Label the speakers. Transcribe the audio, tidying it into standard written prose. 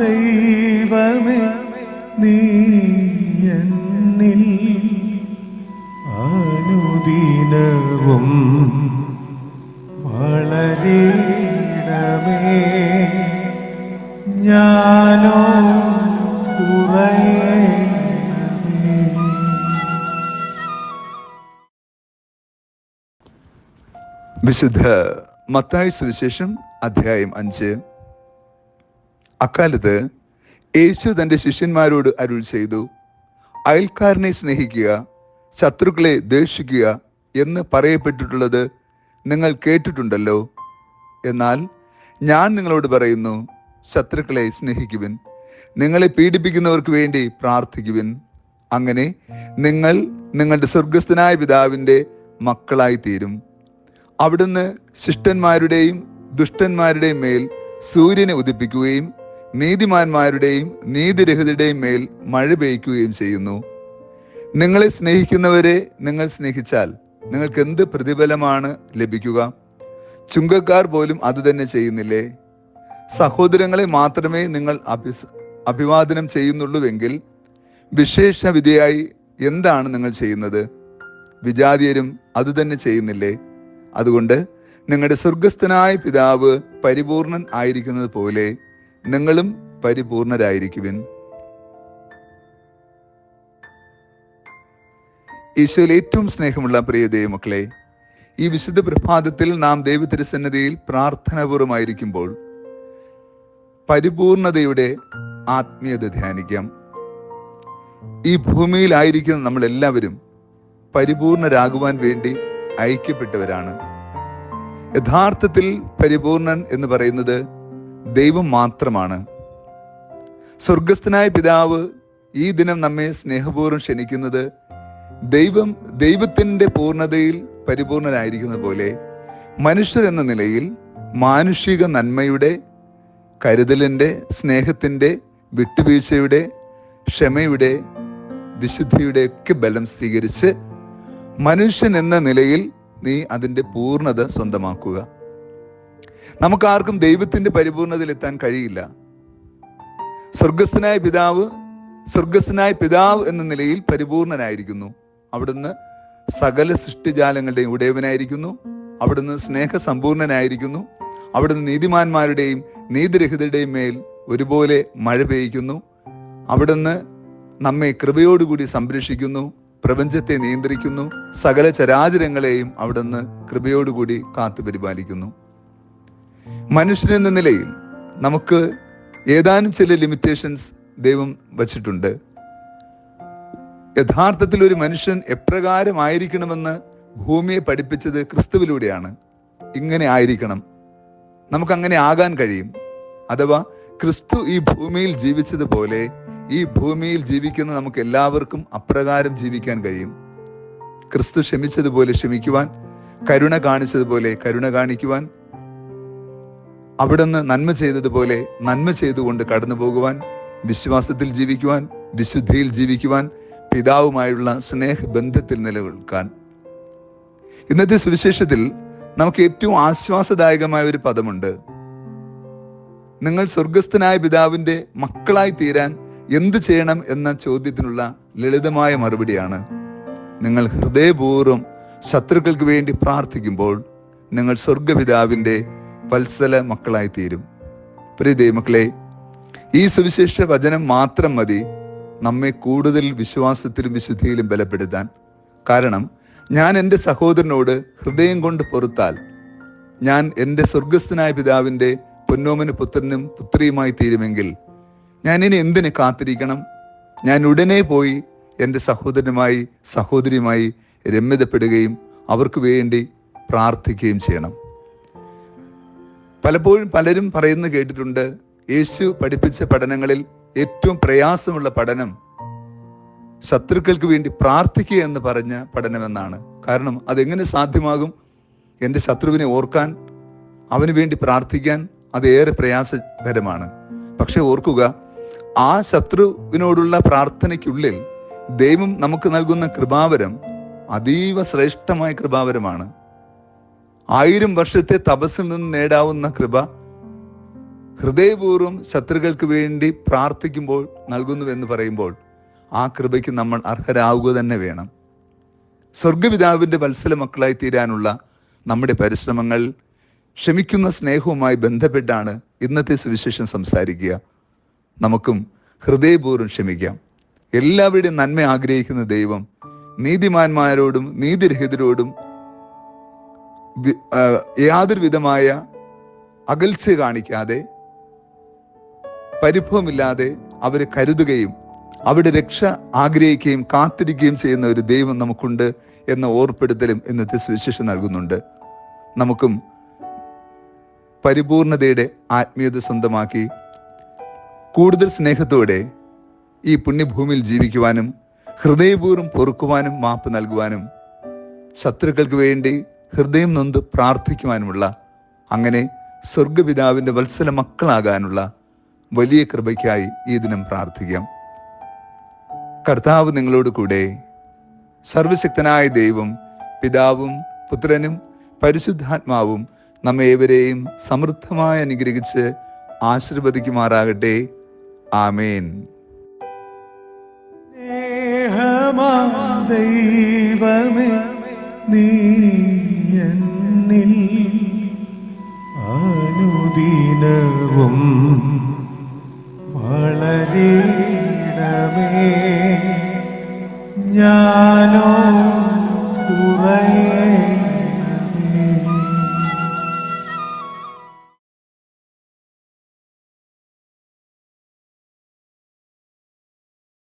Speaker 1: ദൈവമേ നീ എന്നിൽ അനുദിനവും വളരണമേ, ഞാനോ കുറയണമേ.
Speaker 2: വിശുദ്ധ മത്തായി സുവിശേഷം അധ്യായം 5. അക്കാലത്ത് യേശു തന്റെ ശിഷ്യന്മാരോട് അരുൾ ചെയ്തു, അയൽക്കാരനെ സ്നേഹിക്കുക, ശത്രുക്കളെ ദ്വേഷിക്കുക എന്ന് പറയപ്പെട്ടിട്ടുള്ളത് നിങ്ങൾ കേട്ടിട്ടുണ്ടല്ലോ. എന്നാൽ ഞാൻ നിങ്ങളോട് പറയുന്നു, ശത്രുക്കളെ സ്നേഹിക്കുവിൻ, നിങ്ങളെ പീഡിപ്പിക്കുന്നവർക്ക് വേണ്ടി പ്രാർത്ഥിക്കുവിൻ. അങ്ങനെ നിങ്ങൾ നിങ്ങളുടെ സ്വർഗസ്ഥനായ പിതാവിൻ്റെ മക്കളായി തീരും. അവിടുന്ന് ശിഷ്ടന്മാരുടെയും ദുഷ്ടന്മാരുടെയും മേൽ സൂര്യനെ ഉദിപ്പിക്കുകയും നീതിമാന്മാരുടെയും നീതിരഹിതരുടെയും മേൽ മഴ പെയ്യ്ക്കുകയും ചെയ്യുന്നു. നിങ്ങളെ സ്നേഹിക്കുന്നവരെ നിങ്ങൾ സ്നേഹിച്ചാൽ നിങ്ങൾക്ക് എന്ത് പ്രതിഫലമാണ് ലഭിക്കുക? ചുങ്കക്കാർ പോലും അതുതന്നെ ചെയ്യുന്നില്ലേ? സഹോദരങ്ങളെ മാത്രമേ നിങ്ങൾ അഭിവാദനം ചെയ്യുന്നുള്ളൂവെങ്കിൽ വിശേഷ വിധിയായി എന്താണ് നിങ്ങൾ ചെയ്യുന്നത്? വിജാതീയരും അതുതന്നെ ചെയ്യുന്നില്ലേ? അതുകൊണ്ട് നിങ്ങളുടെ സ്വർഗസ്ഥനായ പിതാവ് പരിപൂർണൻ ആയിരിക്കുന്നത് പോലെ നിങ്ങളും പരിപൂർണരായിരിക്കുവിൻ. ഈശോയിൽ ഏറ്റവും സ്നേഹമുള്ള പ്രിയ ദൈവമക്കളെ, ഈ വിശുദ്ധ പ്രഭാതത്തിൽ നാം ദൈവതിരുസന്നിധിയിൽ പ്രാർത്ഥനാപൂർവമായിരിക്കുമ്പോൾ പരിപൂർണതയുടെ ആത്മീയത ധ്യാനിക്കാം. ഈ ഭൂമിയിലായിരിക്കുന്ന നമ്മളെല്ലാവരും പരിപൂർണരാകുവാൻ വേണ്ടി ഐക്യപ്പെട്ടവരാണ്. യഥാർത്ഥത്തിൽ പരിപൂർണൻ എന്ന് പറയുന്നത് ദൈവം മാത്രമാണ്. സ്വർഗസ്ഥനായ പിതാവ് ഈ ദിനം നമ്മെ സ്നേഹപൂർവ്വം ക്ഷണിക്കുന്നത് ദൈവത്തിൻ്റെ പൂർണ്ണതയിൽ പരിപൂർണനായിരിക്കുന്ന പോലെ മനുഷ്യർ എന്ന നിലയിൽ മാനുഷിക നന്മയുടെ, കരുതലിൻ്റെ, സ്നേഹത്തിൻ്റെ, വിട്ടുവീഴ്ചയുടെ, ക്ഷമയുടെ, വിശുദ്ധിയുടെ ഒക്കെ ബലം സ്വീകരിച്ച് മനുഷ്യൻ എന്ന നിലയിൽ നീ അതിൻ്റെ പൂർണ്ണത സ്വന്തമാക്കുക. നമുക്കാർക്കും ദൈവത്തിൻ്റെ പരിപൂർണതയിൽ എത്താൻ കഴിയില്ല. സ്വർഗസ്ഥനായ പിതാവ് എന്ന നിലയിൽ പരിപൂർണനായിരിക്കുന്നു. അവിടുന്ന് സകല സൃഷ്ടിജാലങ്ങളുടെയും ഉടയവനായിരിക്കുന്നു. അവിടുന്ന് സ്നേഹസമ്പൂർണനായിരിക്കുന്നു. അവിടുന്ന് നീതിമാന്മാരുടെയും നീതിരഹിതരുടെയും മേൽ ഒരുപോലെ മഴ പെയ്യ്ക്കുന്നു. അവിടുന്ന് നമ്മെ കൃപയോടുകൂടി സംരക്ഷിക്കുന്നു, പ്രപഞ്ചത്തെ നിയന്ത്രിക്കുന്നു, സകല ചരാചരങ്ങളെയും അവിടുന്ന് കൃപയോടുകൂടി കാത്തു പരിപാലിക്കുന്നു. മനുഷ്യനെന്ന നിലയിൽ നമുക്ക് ഏതാനും ചില ലിമിറ്റേഷൻസ് ദൈവം വച്ചിട്ടുണ്ട്. യഥാർത്ഥത്തിൽ ഒരു മനുഷ്യൻ എപ്രകാരമായിരിക്കണമെന്ന് ഭൂമിയെ പഠിപ്പിച്ചത് ക്രിസ്തുവിലൂടെയാണ്. ഇങ്ങനെ ആയിരിക്കണം, നമുക്കങ്ങനെ ആകാൻ കഴിയും. അഥവാ ക്രിസ്തു ഈ ഭൂമിയിൽ ജീവിച്ചതുപോലെ ഈ ഭൂമിയിൽ ജീവിക്കുന്ന നമുക്ക് എല്ലാവർക്കും അപ്രകാരം ജീവിക്കാൻ കഴിയും. ക്രിസ്തു ക്ഷമിച്ചതുപോലെ ക്ഷമിക്കുവാൻ, കരുണ കാണിച്ചതുപോലെ കരുണ കാണിക്കുവാൻ, അവിടുന്ന് നന്മ ചെയ്തതുപോലെ നന്മ ചെയ്തുകൊണ്ട് കടന്നു പോകുവാൻ, വിശ്വാസത്തിൽ ജീവിക്കുവാൻ, വിശുദ്ധിയിൽ ജീവിക്കുവാൻ, പിതാവുമായുള്ള സ്നേഹബന്ധത്തിൽ നിലനിൽക്കാൻ. ഇന്നത്തെ സുവിശേഷത്തിൽ നമുക്ക് ഏറ്റവും ആശ്വാസദായകമായ ഒരു പദമുണ്ട്. നിങ്ങൾ സ്വർഗസ്ഥനായ പിതാവിൻ്റെ മക്കളായി തീരാൻ എന്ത് ചെയ്യണം എന്ന ചോദ്യത്തിനുള്ള ലളിതമായ മറുപടിയാണ്: നിങ്ങൾ ഹൃദയപൂർവ്വം ശത്രുക്കൾക്ക് വേണ്ടി പ്രാർത്ഥിക്കുമ്പോൾ നിങ്ങൾ സ്വർഗപിതാവിൻ്റെ വത്സല മക്കളായി തീരും. പ്രിയ ദൈവമക്കളെ, ഈ സുവിശേഷ വചനം മാത്രം മതി നമ്മെ കൂടുതൽ വിശ്വാസത്തിലും വിശുദ്ധിയിലും ബലപ്പെടുത്താൻ. കാരണം ഞാൻ എൻ്റെ സഹോദരനോട് ഹൃദയം കൊണ്ട് പൊറുത്താൽ ഞാൻ എൻ്റെ സ്വർഗസ്ഥനായ പിതാവിൻ്റെ പൊന്നോമന പുത്രനും പുത്രിയുമായി തീരുമെങ്കിൽ ഞാൻ ഇനി എന്തിന് കാത്തിരിക്കണം? ഞാൻ ഉടനെ പോയി എൻ്റെ സഹോദരനുമായി സഹോദരിയുമായി രമ്യതപ്പെടുകയും അവർക്ക് വേണ്ടി പ്രാർത്ഥിക്കുകയും ചെയ്യണം. പലപ്പോഴും പലരും പറയുന്നത് കേട്ടിട്ടുണ്ട്, യേശു പഠിപ്പിച്ച പഠനങ്ങളിൽ ഏറ്റവും പ്രയാസമുള്ള പഠനം ശത്രുക്കൾക്ക് വേണ്ടി പ്രാർത്ഥിക്കുക എന്ന് പറഞ്ഞ പഠനമെന്നാണ്. കാരണം അതെങ്ങനെ സാധ്യമാകും? എൻ്റെ ശത്രുവിനെ ഓർക്കാൻ, അവന് വേണ്ടി പ്രാർത്ഥിക്കാൻ അതേറെ പ്രയാസകരമാണ്. പക്ഷെ ഓർക്കുക, ആ ശത്രുവിനോടുള്ള പ്രാർത്ഥനയ്ക്കുള്ളിൽ ദൈവം നമുക്ക് നൽകുന്ന കൃപാവരം അതീവ ശ്രേഷ്ഠമായ കൃപാവരമാണ്. 1000 വർഷത്തെ തപസ്സിൽ നിന്ന് നേടാവുന്ന കൃപ ഹൃദയപൂർവ്വം ശത്രുക്കൾക്ക് വേണ്ടി പ്രാർത്ഥിക്കുമ്പോൾ നൽകുന്നുവെന്ന് പറയുമ്പോൾ ആ കൃപയ്ക്ക് നമ്മൾ അർഹരാവുക തന്നെ വേണം. സ്വർഗപിതാവിന്റെ വത്സല മക്കളായി തീരാനുള്ള നമ്മുടെ പരിശ്രമങ്ങൾ ക്ഷമിക്കുന്ന സ്നേഹവുമായി ബന്ധപ്പെട്ടാണ് ഇന്നത്തെ സുവിശേഷം സംസാരിക്കുക. നമുക്കും ഹൃദയപൂർവ്വം ക്ഷമിക്കാം. എല്ലാവരുടെയും നന്മ ആഗ്രഹിക്കുന്ന ദൈവം നീതിമാന്മാരോടും നീതിരഹിതരോടും യാതൊരു വിധമായ അകൽച്ച കാണിക്കാതെ പരിഭവമില്ലാതെ അവരെ കരുതുകയും അവിടെ രക്ഷ ആഗ്രഹിക്കുകയും കാത്തിരിക്കുകയും ചെയ്യുന്ന ഒരു ദൈവം നമുക്കുണ്ട് എന്ന ഓർപ്പെടുത്തലും ഇന്നത്തെ സുവിശേഷം നൽകുന്നുണ്ട്. നമുക്കും പരിപൂർണതയുടെ ആത്മീയത സ്വന്തമാക്കി കൂടുതൽ സ്നേഹത്തോടെ ഈ പുണ്യഭൂമിയിൽ ജീവിക്കുവാനും ഹൃദയപൂർവ്വം പൊറുക്കുവാനും മാപ്പ് നൽകുവാനും ശത്രുക്കൾക്ക് വേണ്ടി ഹൃദയം നൊന്ത് പ്രാർത്ഥിക്കുവാനുമുള്ള അങ്ങനെ സ്വർഗപിതാവിന്റെ വത്സല മക്കളാകാനുള്ള വലിയ കൃപയ്ക്കായി ഈ ദിനം പ്രാർത്ഥിക്കാം. കർത്താവ് നിങ്ങളോട് കൂടെ. സർവശക്തനായ ദൈവം പിതാവും പുത്രനും പരിശുദ്ധാത്മാവും നമ്മെ ഏവരെയും സമൃദ്ധമായി അനുഗ്രഹിച്ച് ആശീർവദിക്കുമാറാകട്ടെ. ആമേൻ.
Speaker 1: ദൈവമേ, നീ എന്നിൽ അനുദിനവും വളരണമേ. ഞാനോ